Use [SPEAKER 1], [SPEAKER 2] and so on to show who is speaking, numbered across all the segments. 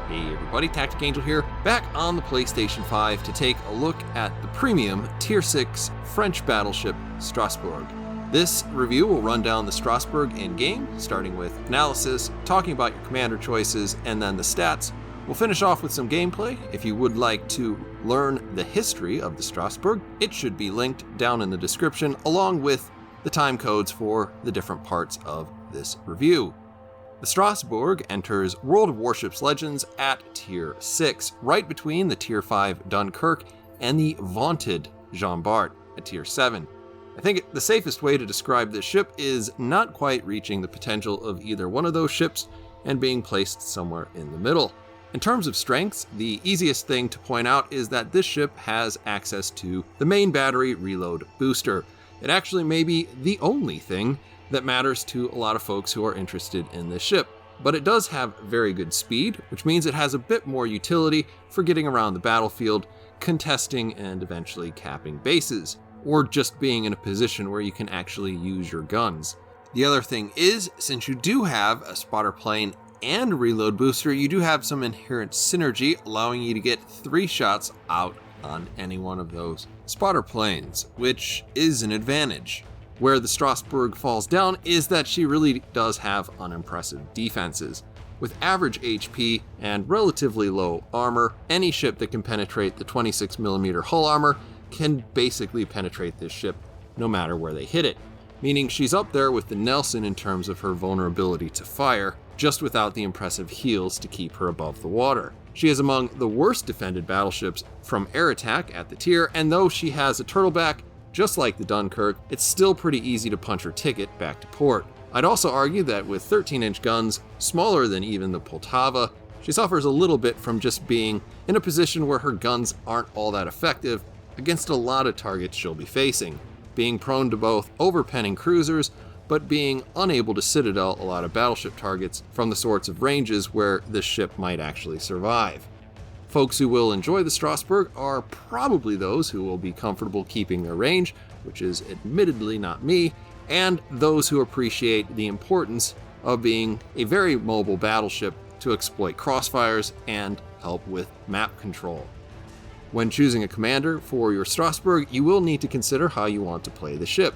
[SPEAKER 1] Hey everybody, TacticAngel here, back on the PlayStation 5 to take a look at the premium Tier 6 French battleship Strasbourg. This review will run down the Strasbourg in-game, starting with analysis, talking about your commander choices, and then the stats. We'll finish off with some gameplay. If you would like to learn the history of the Strasbourg, it should be linked down in the description, along with the time codes for the different parts of this review. The Strasbourg enters World of Warships Legends at Tier 6, right between the Tier 5 Dunkirk and the vaunted Jean Bart at Tier 7. I think the safest way to describe this ship is not quite reaching the potential of either one of those ships and being placed somewhere in the middle. In terms of strengths, the easiest thing to point out is that this ship has access to the main battery reload booster. It actually may be the only thing that matters to a lot of folks who are interested in this ship. But it does have very good speed, which means it has a bit more utility for getting around the battlefield, contesting and eventually capping bases, or just being in a position where you can actually use your guns. The other thing is, since you do have a spotter plane and reload booster, you do have some inherent synergy, allowing you to get 3 shots out on any one of those spotter planes, which is an advantage. Where the Strasbourg falls down is that she really does have unimpressive defenses. With average HP and relatively low armor, any ship that can penetrate the 26mm hull armor can basically penetrate this ship no matter where they hit it, meaning she's up there with the Nelson in terms of her vulnerability to fire, just without the impressive heals to keep her above the water. She is among the worst defended battleships from air attack at the tier, and though she has a turtleback, just like the Dunkirk, it's still pretty easy to punch her ticket back to port. I'd also argue that with 13-inch guns, smaller than even the Poltava, she suffers a little bit from just being in a position where her guns aren't all that effective against a lot of targets she'll be facing, being prone to both overpenning cruisers, but being unable to citadel a lot of battleship targets from the sorts of ranges where this ship might actually survive. Folks who will enjoy the Strasbourg are probably those who will be comfortable keeping their range, which is admittedly not me, and those who appreciate the importance of being a very mobile battleship to exploit crossfires and help with map control. When choosing a commander for your Strasbourg, you will need to consider how you want to play the ship.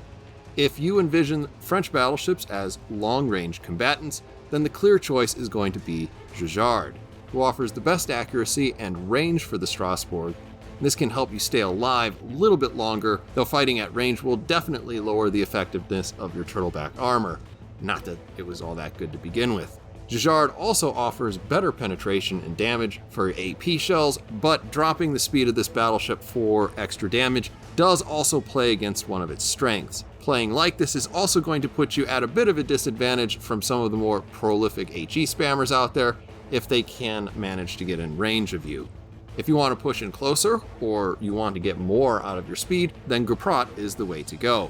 [SPEAKER 1] If you envision French battleships as long-range combatants, then the clear choice is going to be Gisard, who offers the best accuracy and range for the Strasbourg. This can help you stay alive a little bit longer, though fighting at range will definitely lower the effectiveness of your turtleback armor. Not that it was all that good to begin with. Gisard also offers better penetration and damage for AP shells, but dropping the speed of this battleship for extra damage does also play against one of its strengths. Playing like this is also going to put you at a bit of a disadvantage from some of the more prolific HE spammers out there, if they can manage to get in range of you. If you want to push in closer, or you want to get more out of your speed, then Guprot is the way to go.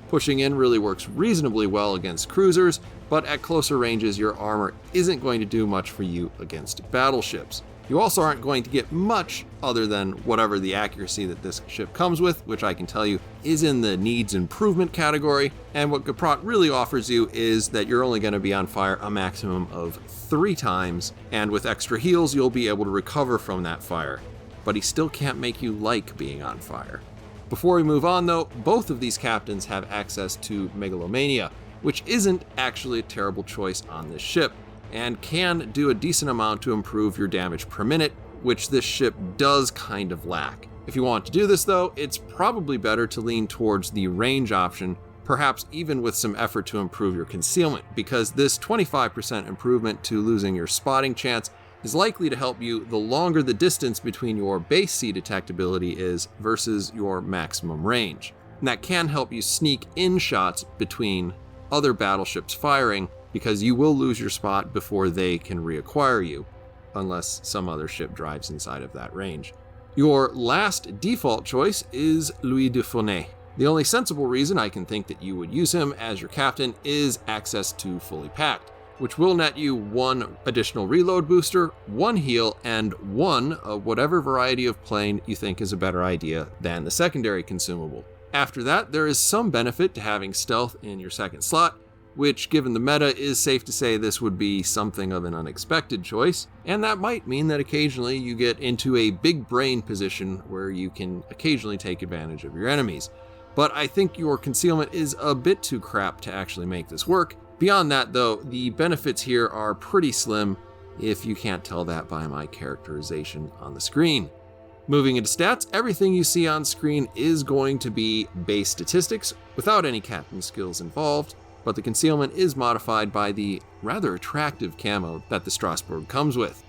[SPEAKER 1] Pushing in really works reasonably well against cruisers, but at closer ranges your armor isn't going to do much for you against battleships. You also aren't going to get much other than whatever the accuracy that this ship comes with, which I can tell you is in the needs improvement category, and what Guprot really offers you is that you're only going to be on fire a maximum of 3 times, and with extra heals you'll be able to recover from that fire, but he still can't make you like being on fire. Before we move on though, both of these captains have access to Megalomania, which isn't actually a terrible choice on this ship, and can do a decent amount to improve your damage per minute, which this ship does kind of lack. If you want to do this though, it's probably better to lean towards the range option, perhaps even with some effort to improve your concealment, because this 25% improvement to losing your spotting chance is likely to help you the longer the distance between your base C detectability is versus your maximum range. And that can help you sneak in shots between other battleships firing, because you will lose your spot before they can reacquire you, unless some other ship drives inside of that range. Your last default choice is Louis de Funès. The only sensible reason I can think that you would use him as your captain is access to Fully Packed, which will net you 1 additional reload booster, 1 heal, and 1 of whatever variety of plane you think is a better idea than the secondary consumable. After that, there is some benefit to having stealth in your second slot, which given the meta is safe to say this would be something of an unexpected choice, and that might mean that occasionally you get into a big brain position where you can occasionally take advantage of your enemies. But I think your concealment is a bit too crap to actually make this work. Beyond that though, the benefits here are pretty slim, if you can't tell that by my characterization on the screen. Moving into stats, everything you see on screen is going to be base statistics without any captain skills involved, but the concealment is modified by the rather attractive camo that the Strasbourg comes with.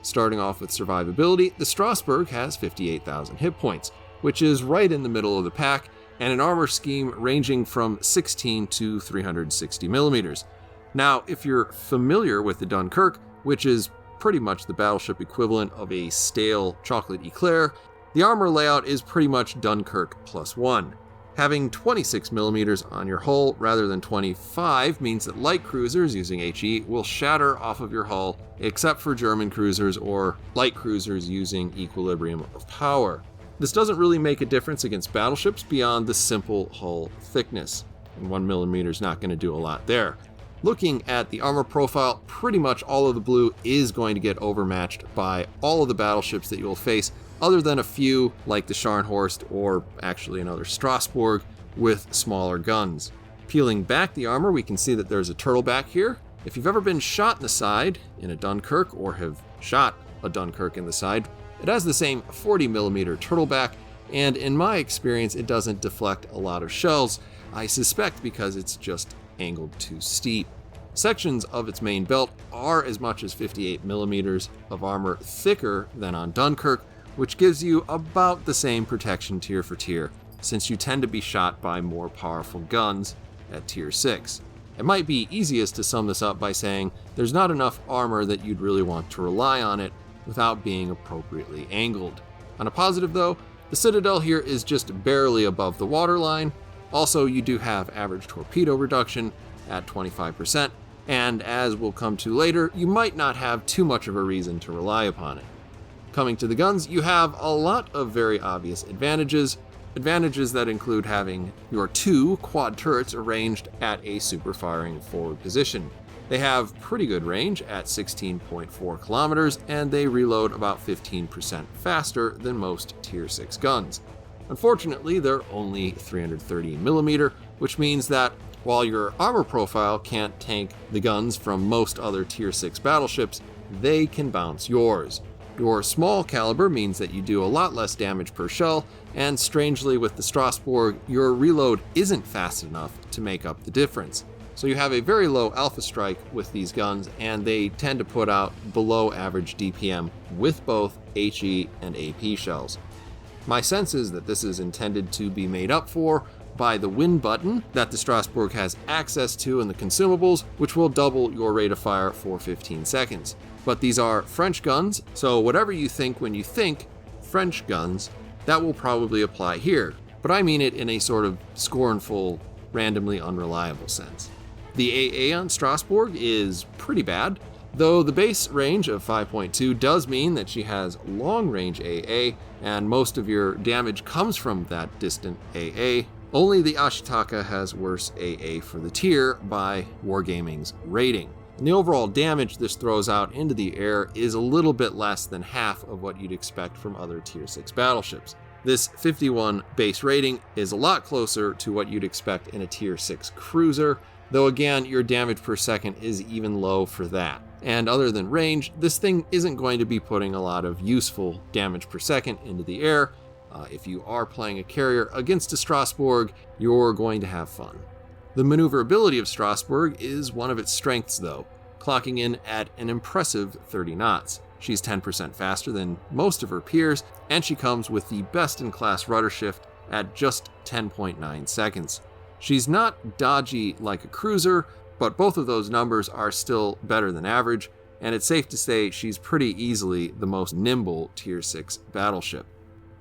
[SPEAKER 1] Starting off with survivability, the Strasbourg has 58,000 hit points, which is right in the middle of the pack, and an armor scheme ranging from 16 to 360 millimeters. Now, if you're familiar with the Dunkirk, which is pretty much the battleship equivalent of a stale chocolate eclair, the armor layout is pretty much Dunkirk +1. Having 26 millimeters on your hull rather than 25 means that light cruisers using HE will shatter off of your hull, except for German cruisers or light cruisers using equilibrium of power. This doesn't really make a difference against battleships beyond the simple hull thickness, and 1 millimeter is not going to do a lot there. Looking at the armor profile, pretty much all of the blue is going to get overmatched by all of the battleships that you will face, other than a few like the Scharnhorst or actually another Strasbourg with smaller guns. Peeling back the armor, we can see that there's a turtleback here. If you've ever been shot in the side in a Dunkirk or have shot a Dunkirk in the side, it has the same 40 millimeter turtleback, and in my experience it doesn't deflect a lot of shells, I suspect because it's just angled too steep. Sections of its main belt are as much as 58 millimeters of armor thicker than on Dunkirk, which gives you about the same protection tier for tier, since you tend to be shot by more powerful guns at tier 6. It might be easiest to sum this up by saying there's not enough armor that you'd really want to rely on it without being appropriately angled. On a positive though, the Citadel here is just barely above the waterline. Also, you do have average torpedo reduction at 25%, and as we'll come to later, you might not have too much of a reason to rely upon it. Coming to the guns, you have a lot of very obvious advantages that include having your 2 quad turrets arranged at a super firing forward position. They have pretty good range at 16.4 kilometers, and they reload about 15% faster than most tier 6 guns. Unfortunately, they're only 330 millimeter, which means that while your armor profile can't tank the guns from most other tier 6 battleships, they can bounce yours. Your small caliber means that you do a lot less damage per shell, and strangely with the Strasbourg, your reload isn't fast enough to make up the difference. So you have a very low alpha strike with these guns, and they tend to put out below average DPM with both HE and AP shells. My sense is that this is intended to be made up for by the win button that the Strasbourg has access to in the consumables, which will double your rate of fire for 15 seconds. But these are French guns, so whatever you think when you think French guns, that will probably apply here. But I mean it in a sort of scornful, randomly unreliable sense. The AA on Strasbourg is pretty bad, though the base range of 5.2 does mean that she has long-range AA, and most of your damage comes from that distant AA. Only the Ashitaka has worse AA for the tier by Wargaming's rating. And the overall damage this throws out into the air is a little bit less than half of what you'd expect from other tier 6 battleships. This 51 base rating is a lot closer to what you'd expect in a tier 6 cruiser, though again, your damage per second is even low for that. And other than range, this thing isn't going to be putting a lot of useful damage per second into the air. If you are playing a carrier against a Strasbourg, you're going to have fun. The maneuverability of Strasbourg is one of its strengths though, clocking in at an impressive 30 knots. She's 10% faster than most of her peers, and she comes with the best-in-class rudder shift at just 10.9 seconds. She's not dodgy like a cruiser, but both of those numbers are still better than average, and it's safe to say she's pretty easily the most nimble tier 6 battleship.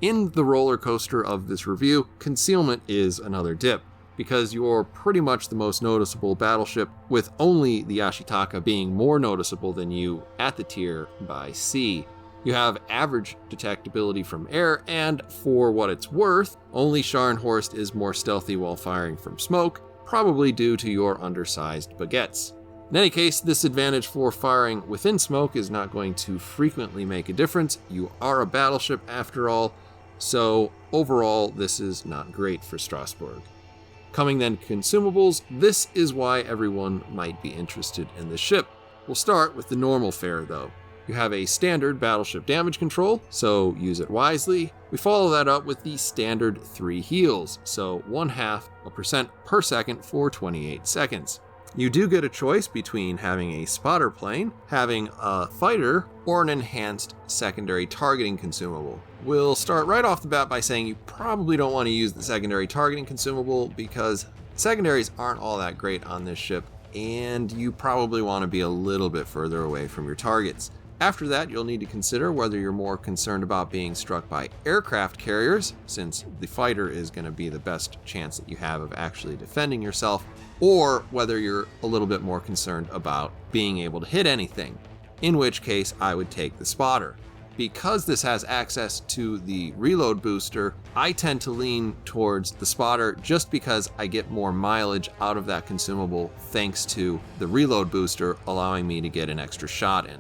[SPEAKER 1] In the roller coaster of this review, concealment is another dip, because you're pretty much the most noticeable battleship, with only the Ashitaka being more noticeable than you at the tier by sea. You have average detectability from air, and for what it's worth, only Scharnhorst is more stealthy while firing from smoke. probably due to your undersized baguettes. In any case, this advantage for firing within smoke is not going to frequently make a difference. You are a battleship after all, so overall this is not great for Strasbourg. Coming then to consumables, this is why everyone might be interested in this ship. We'll start with the normal fare though. You have a standard battleship damage control, so use it wisely. We follow that up with the standard 3 heals, so 0.5% per second for 28 seconds. You do get a choice between having a spotter plane, having a fighter, or an enhanced secondary targeting consumable. We'll start right off the bat by saying you probably don't want to use the secondary targeting consumable because secondaries aren't all that great on this ship, and you probably want to be a little bit further away from your targets. After that, you'll need to consider whether you're more concerned about being struck by aircraft carriers, since the fighter is going to be the best chance that you have of actually defending yourself, or whether you're a little bit more concerned about being able to hit anything, in which case I would take the spotter. Because this has access to the reload booster, I tend to lean towards the spotter just because I get more mileage out of that consumable thanks to the reload booster allowing me to get an extra shot in.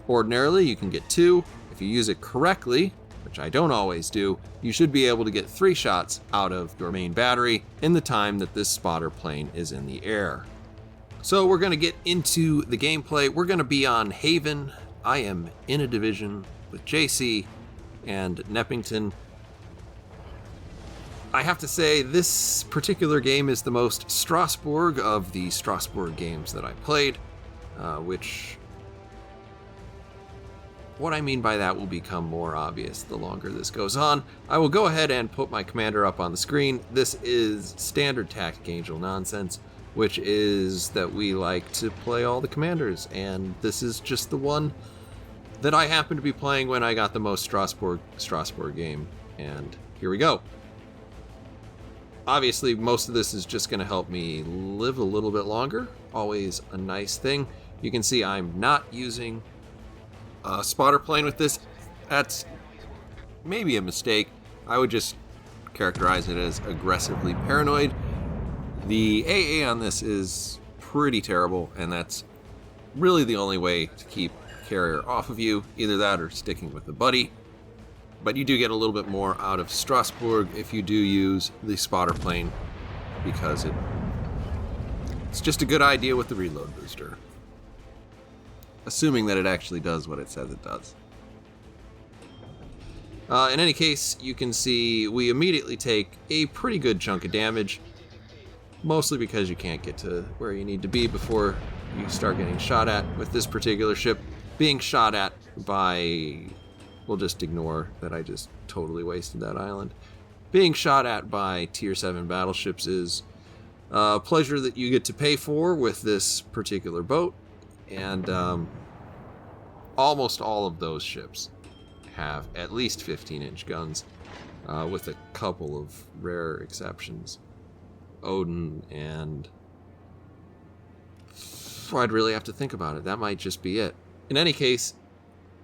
[SPEAKER 1] Ordinarily, you can get 2. If you use it correctly, which I don't always do, you should be able to get 3 shots out of your main battery in the time that this spotter plane is in the air. So we're going to get into the gameplay. We're going to be on Haven. I am in a division with JC and Neppington. I have to say, this particular game is the most Strasbourg of the Strasbourg games that I played, which... What I mean by that will become more obvious the longer this goes on. I will go ahead and put my commander up on the screen. This is standard TacticAngel nonsense, which is that we like to play all the commanders, and this is just the one that I happen to be playing when I got the most Strasbourg game, and here we go. Obviously, most of this is just going to help me live a little bit longer, always a nice thing. You can see I'm not using spotter plane with this. That's maybe a mistake. I would just characterize it as aggressively paranoid. The AA on this is pretty terrible, and that's really the only way to keep carrier off of you. Either that or sticking with a buddy. But you do get a little bit more out of Strasbourg if you do use the spotter plane, because it's just a good idea with the reload booster. Assuming that it actually does what it says it does. In any case, you can see we immediately take a pretty good chunk of damage, mostly because you can't get to where you need to be before you start getting shot at. With this particular ship being shot at by, we'll just ignore that I just totally wasted that island. Being shot at by tier 7 battleships is a pleasure that you get to pay for with this particular boat. And almost all of those ships have at least 15-inch guns, with a couple of rare exceptions. Odin and... I'd really have to think about it. That might just be it. In any case,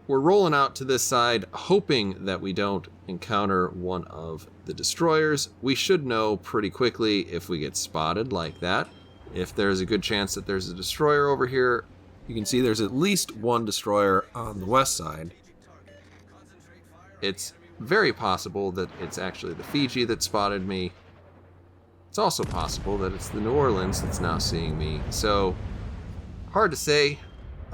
[SPEAKER 1] we're rolling out to this side, hoping that we don't encounter one of the destroyers. We should know pretty quickly if we get spotted like that. If there's a good chance that there's a destroyer over here. You can see there's at least one destroyer on the west side. It's very possible that it's actually the Fiji that spotted me. It's also possible that it's the New Orleans that's now seeing me. So, hard to say.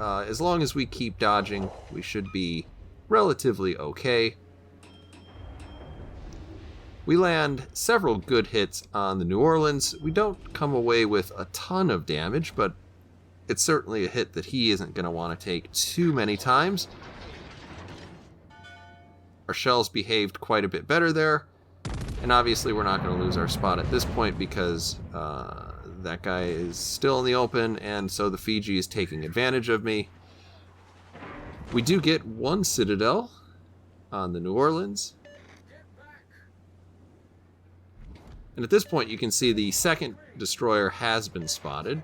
[SPEAKER 1] As long as we keep dodging, we should be relatively okay. We land several good hits on the New Orleans. We don't come away with a ton of damage, but it's certainly a hit that he isn't going to want to take too many times. Our shells behaved quite a bit better there. And obviously we're not going to lose our spot at this point because that guy is still in the open, and so the Fiji is taking advantage of me. We do get one Citadel on the New Orleans. And at this point you can see the second destroyer has been spotted.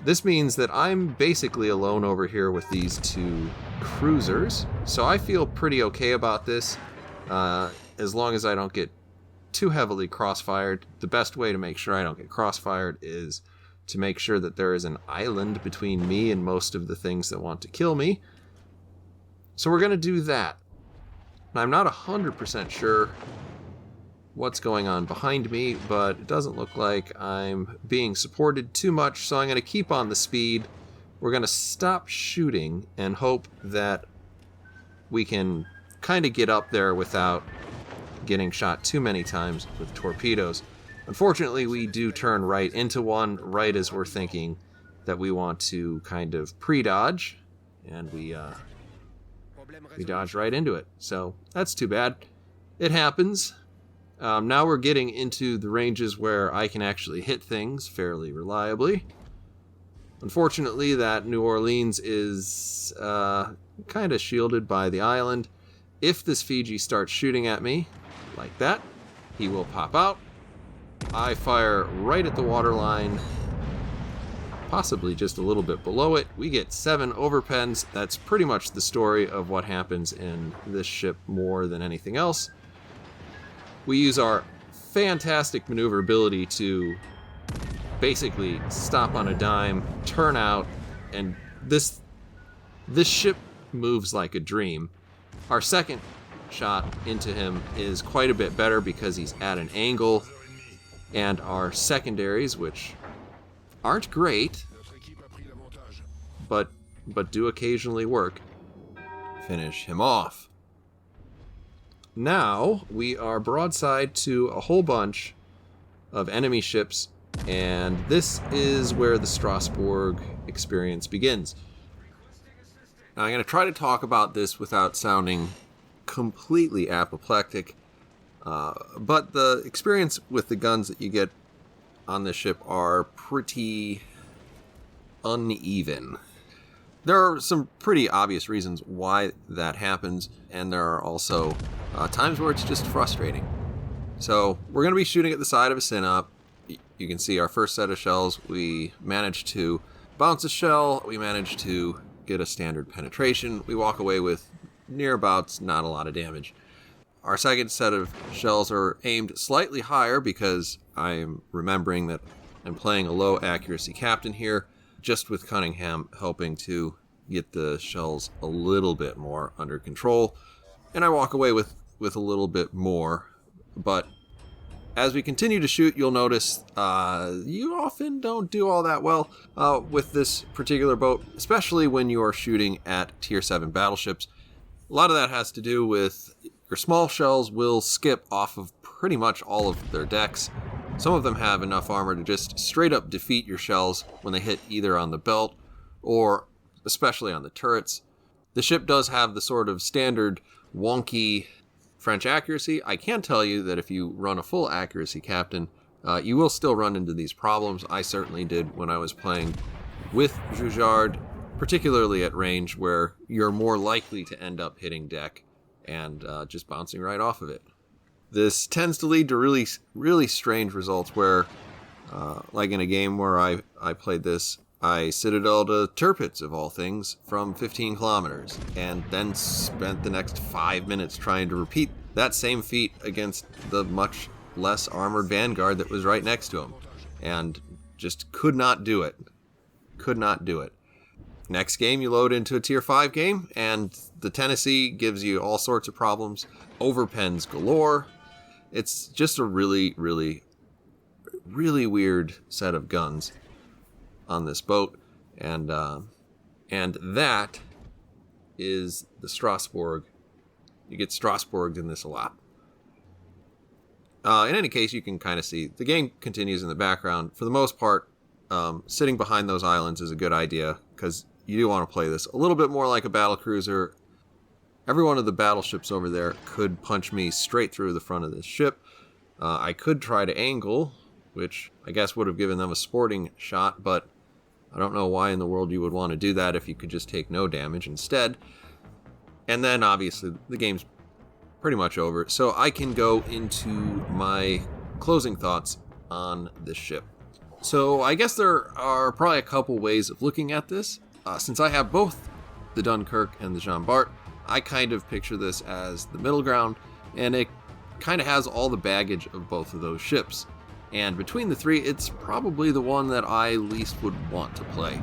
[SPEAKER 1] This means that I'm basically alone over here with these 2 cruisers, so I feel pretty okay about this, as long as I don't get too heavily crossfired. The best way to make sure I don't get crossfired is to make sure that there is an island between me and most of the things that want to kill me. So we're going to do that. And I'm not 100% sure what's going on behind me, but it doesn't look like I'm being supported too much, so I'm going to keep on the speed. We're going to stop shooting and hope that we can kind of get up there without getting shot too many times with torpedoes. Unfortunately, we do turn right into one right as we're thinking that we want to kind of pre-dodge, and we dodge right into it. So that's too bad. It happens. Now we're getting into the ranges where I can actually hit things fairly reliably. Unfortunately, that New Orleans is kind of shielded by the island. If this Fiji starts shooting at me like that, he will pop out. I fire right at the waterline, possibly just a little bit below it. We get 7 overpens. That's pretty much the story of what happens in this ship more than anything else. We use our fantastic maneuverability to basically stop on a dime, turn out, and this ship moves like a dream. Our second shot into him is quite a bit better because he's at an angle, and our secondaries, which aren't great, but do occasionally work, finish him off. Now we are broadside to a whole bunch of enemy ships, and this is where the Strasbourg experience begins. Now I'm going to try to talk about this without sounding completely apoplectic, but the experience with the guns that you get on this ship are pretty uneven. There are some pretty obvious reasons why that happens, and there are also times where it's just frustrating. So we're going to be shooting at the side of a synop. You can see our first set of shells. We managed to bounce a shell. We managed to get a standard penetration. We walk away with nearabouts not a lot of damage. Our second set of shells are aimed slightly higher because I'm remembering that I'm playing a low accuracy captain here, just with Cunningham helping to get the shells a little bit more under control. And I walk away with a little bit more. But as we continue to shoot, you'll notice you often don't do all that well with this particular boat, especially when you are shooting at Tier 7 battleships. A lot of that has to do with your small shells will skip off of pretty much all of their decks. Some of them have enough armor to just straight up defeat your shells when they hit either on the belt or especially on the turrets. The ship does have the sort of standard wonky French accuracy. I can tell you that if you run a full accuracy captain, you will still run into these problems. I certainly did when I was playing with Jujard, particularly at range where you're more likely to end up hitting deck and just bouncing right off of it. This tends to lead to really, really strange results where, like in a game where I played this, I citadeled a Tirpitz of all things from 15 kilometers and then spent the next 5 minutes trying to repeat that same feat against the much less armored Vanguard that was right next to him, and just could not do it. Could not do it. Next game, you load into a Tier 5 game, and the Tennessee gives you all sorts of problems. Overpens galore. It's just a really, really, really weird set of guns on this boat, and that is the Strasbourg. You get Strasbourged in this a lot. In any case, you can kind of see the game continues in the background. For the most part, sitting behind those islands is a good idea, because you do want to play this a little bit more like a battlecruiser. Every one of the battleships over there could punch me straight through the front of this ship. I could try to angle, which I guess would have given them a sporting shot, but I don't know why in the world you would want to do that if you could just take no damage instead. And then obviously the game's pretty much over, so I can go into my closing thoughts on this ship. So I guess there are probably a couple ways of looking at this. Since I have both the Dunkirk and the Jean Bart, I kind of picture this as the middle ground, and it kind of has all the baggage of both of those ships. And between the three, it's probably the one that I least would want to play.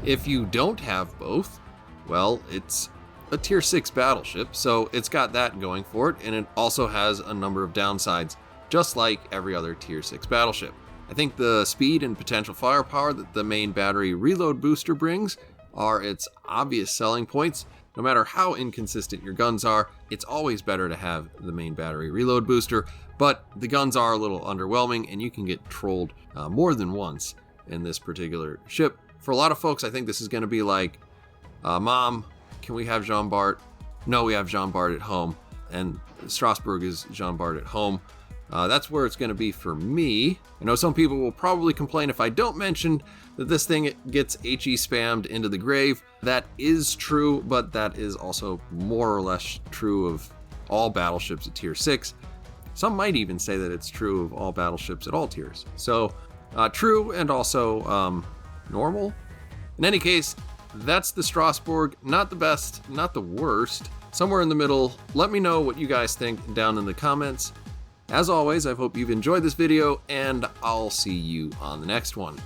[SPEAKER 1] If you don't have both, well, it's a tier 6 battleship, so it's got that going for it, and it also has a number of downsides, just like every other tier 6 battleship. I think the speed and potential firepower that the main battery reload booster brings are its obvious selling points. No matter how inconsistent your guns are, it's always better to have the main battery reload booster, but the guns are a little underwhelming and you can get trolled more than once in this particular ship. For a lot of folks, I think this is going to be like, Mom, can we have Jean Bart? No, we have Jean Bart at home, and Strasbourg is Jean Bart at home. That's where it's going to be for me. I know some people will probably complain if I don't mention that this thing gets HE spammed into the grave. That is true, but that is also more or less true of all battleships at tier 6. Some might even say that it's true of all battleships at all tiers. So true and also normal. In any case, that's the Strasbourg. Not the best, not the worst. Somewhere in the middle. Let me know what you guys think down in the comments. As always, I hope you've enjoyed this video, and I'll see you on the next one.